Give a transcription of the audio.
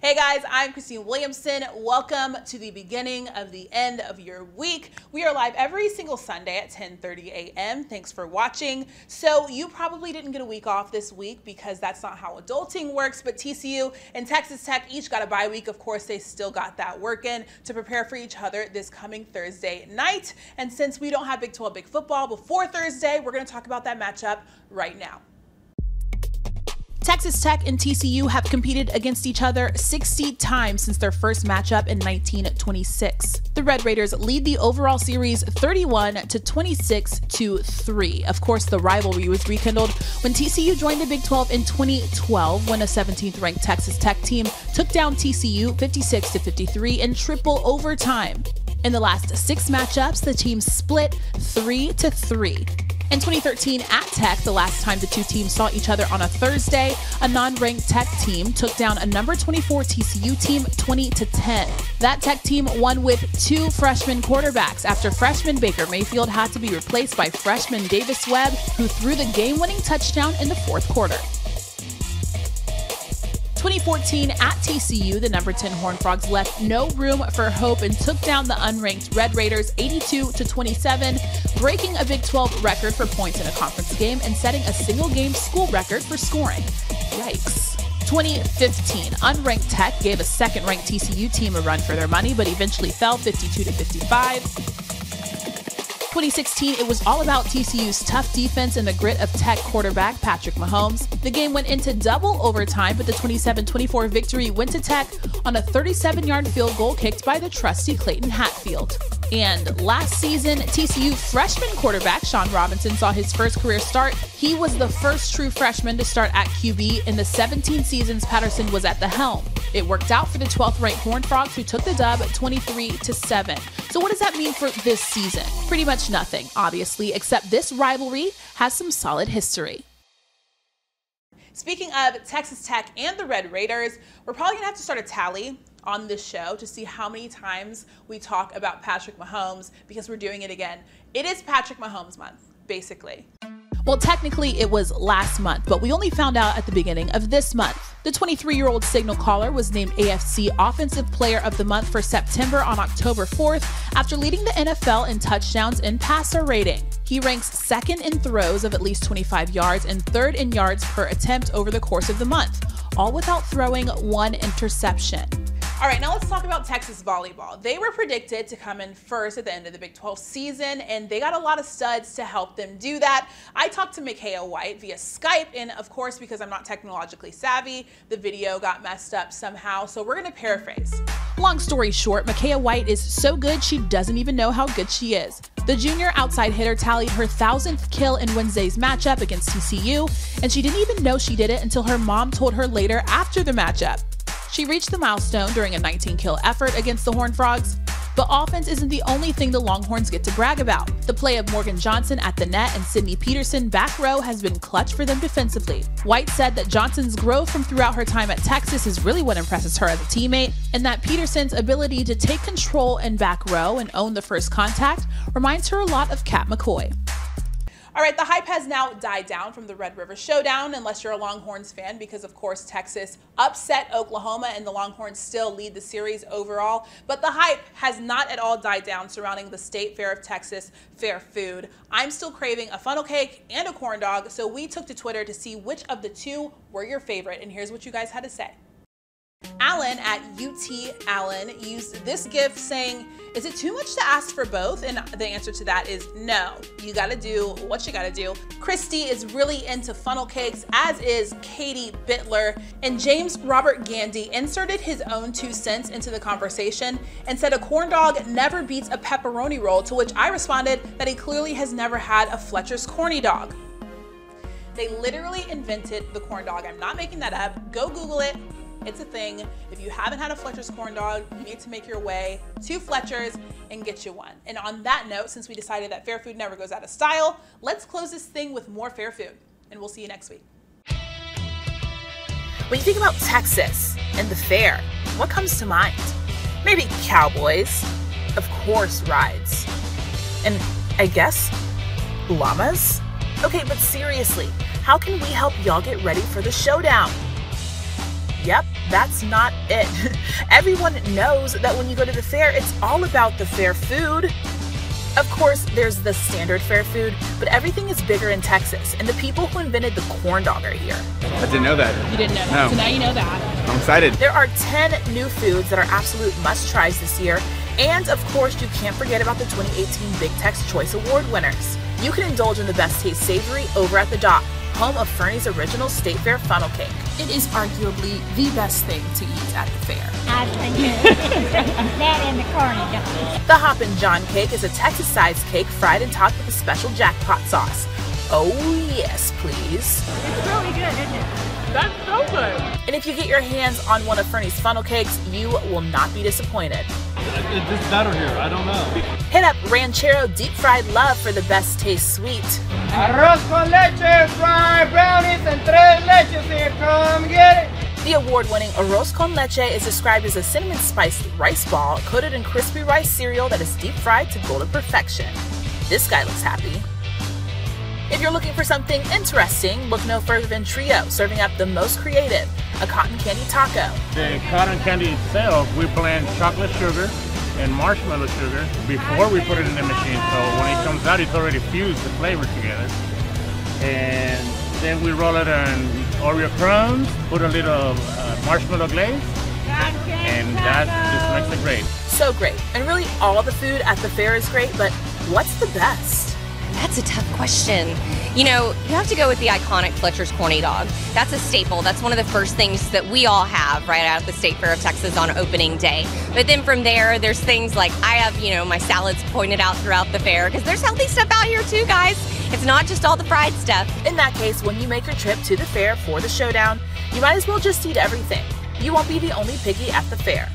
Hey guys, I'm Christine Williamson. Welcome to the beginning of the end of your week. We are live every single Sunday at 10:30 a.m. Thanks for watching. So you probably didn't get a week off this week because that's not how adulting works, but TCU and Texas Tech each got a bye week. Of course, they still got that work in to prepare for each other this coming Thursday night. And since we don't have Big 12 Big Football before Thursday, we're going to talk about that matchup right now. Texas Tech and TCU have competed against each other 60 times since their first matchup in 1926. The Red Raiders lead the overall series 31-26-3. Of course, the rivalry was rekindled when TCU joined the Big 12 in 2012 when a 17th-ranked Texas Tech team took down TCU 56-53 in triple overtime. In the last 6 matchups, the teams split 3-3. In 2013 at Tech, the last time the two teams saw each other on a Thursday, a non-ranked Tech team took down a number 24 TCU team 20-10. That Tech team won with 2 freshman quarterbacks after freshman Baker Mayfield had to be replaced by freshman Davis Webb, who threw the game-winning touchdown in the fourth quarter. 2014 at TCU, the number 10 Horned Frogs left no room for hope and took down the unranked Red Raiders 82-27, breaking a Big 12 record for points in a conference game and setting a single-game school record for scoring. Yikes. 2015, unranked Tech gave a second-ranked TCU team a run for their money, but eventually fell 52-55. 2016, it was all about TCU's tough defense and the grit of Tech quarterback Patrick Mahomes. The game went into double overtime, but the 27-24 victory went to Tech on a 37-yard field goal kicked by the trusty Clayton Hatfield. And last season, TCU freshman quarterback Sean Robinson saw his first career start. He was the first true freshman to start at QB in the 17 seasons Patterson was at the helm. It worked out for the 12th-ranked Horned Frogs, who took the dub 23-7. So what does that mean for this season? Pretty much nothing, obviously, except this rivalry has some solid history. Speaking of Texas Tech and the Red Raiders, we're probably going to have to start a tally on this show to see how many times we talk about Patrick Mahomes, because we're doing it again. It is Patrick Mahomes month, basically. Well, technically it was last month, but we only found out at the beginning of this month. The 23-year-old signal caller was named AFC Offensive Player of the Month for September on October 4th after leading the NFL in touchdowns and passer rating. He ranks second in throws of at least 25 yards and third in yards per attempt over the course of the month, all without throwing 1 interception. All right, now let's talk about Texas volleyball. They were predicted to come in first at the end of the Big 12 season, and they got a lot of studs to help them do that. I talked to Makaya White via Skype, and of course, because I'm not technologically savvy, the video got messed up somehow, so we're gonna paraphrase. Long story short, Makaya White is so good she doesn't even know how good she is. The junior outside hitter tallied her 1,000th kill in Wednesday's matchup against TCU, and she didn't even know she did it until her mom told her later after the matchup. She reached the milestone during a 19-kill effort against the Horned Frogs. But offense isn't the only thing the Longhorns get to brag about. The play of Morgan Johnson at the net and Sydney Peterson back row has been clutch for them defensively. White said that Johnson's growth from throughout her time at Texas is really what impresses her as a teammate, and that Peterson's ability to take control in back row and own the first contact reminds her a lot of Kat McCoy. All right, the hype has now died down from the Red River Showdown, unless you're a Longhorns fan, because of course Texas upset Oklahoma and the Longhorns still lead the series overall. But the hype has not at all died down surrounding the State Fair of Texas fair food. I'm still craving a funnel cake and a corn dog, so we took to Twitter to see which of the two were your favorite, and here's what you guys had to say. Alan at UT Allen used this GIF saying, "Is it too much to ask for both?" And the answer to that is no. You gotta do what you gotta do. Christy is really into funnel cakes, as is Katie Bittler. And James Robert Gandy inserted his own 2 cents into the conversation and said a corn dog never beats a pepperoni roll, to which I responded that he clearly has never had a Fletcher's Corny Dog. They literally invented the corn dog. I'm not making that up. Go Google it. It's a thing. If you haven't had a Fletcher's corn dog, you need to make your way to Fletcher's and get you one. And on that note, since we decided that fair food never goes out of style, let's close this thing with more fair food. And we'll see you next week. When you think about Texas and the fair, what comes to mind? Maybe cowboys, of course rides, and I guess llamas? Okay, but seriously, how can we help y'all get ready for the showdown? Yep, that's not it. Everyone knows that when you go to the fair, it's all about the fair food. Of course, there's the standard fair food, but everything is bigger in Texas, and the people who invented the corn dog are here. I didn't know that. You didn't know that, No. so now you know that. I'm excited. There are 10 new foods that are absolute must-tries this year, and of course, you can't forget about the 2018 Big Tex Choice Award winners. You can indulge in the best taste savory over at the Dock, home of Fernie's original State Fair funnel cake. It is arguably the best thing to eat at the fair. I think that and the corny dog. The Hoppin' John cake is a Texas-sized cake fried and topped with a special jackpot sauce. Oh yes, please. It's really good, isn't it? That's so good. And if you get your hands on one of Fernie's funnel cakes, you will not be disappointed. It's better here. I don't know. Hit up Ranchero Deep Fried Love for the best taste sweet. Arroz con leche, fried brownies, and tres leches here. Come get it. The award-winning Arroz con Leche is described as a cinnamon-spiced rice ball coated in crispy rice cereal that is deep-fried to golden perfection. This guy looks happy. If you're looking for something interesting, look no further than Trio, serving up the most creative, a cotton candy taco. The cotton candy itself, we blend chocolate sugar and marshmallow sugar before we put it in the machine. So when it comes out, it's already fused the flavor together. And then we roll it in Oreo crumbs, put a little marshmallow glaze, and that just makes it great. So great. And really all the food at the fair is great, but what's the best? That's a tough question. You know, you have to go with the iconic Fletcher's Corny Dog. That's a staple. That's one of the first things that we all have right out at the State Fair of Texas on opening day. But then from there, there's things like I have, you know, my salads pointed out throughout the fair because there's healthy stuff out here too, guys. It's not just all the fried stuff. In that case, when you make your trip to the fair for the showdown, you might as well just eat everything. You won't be the only piggy at the fair.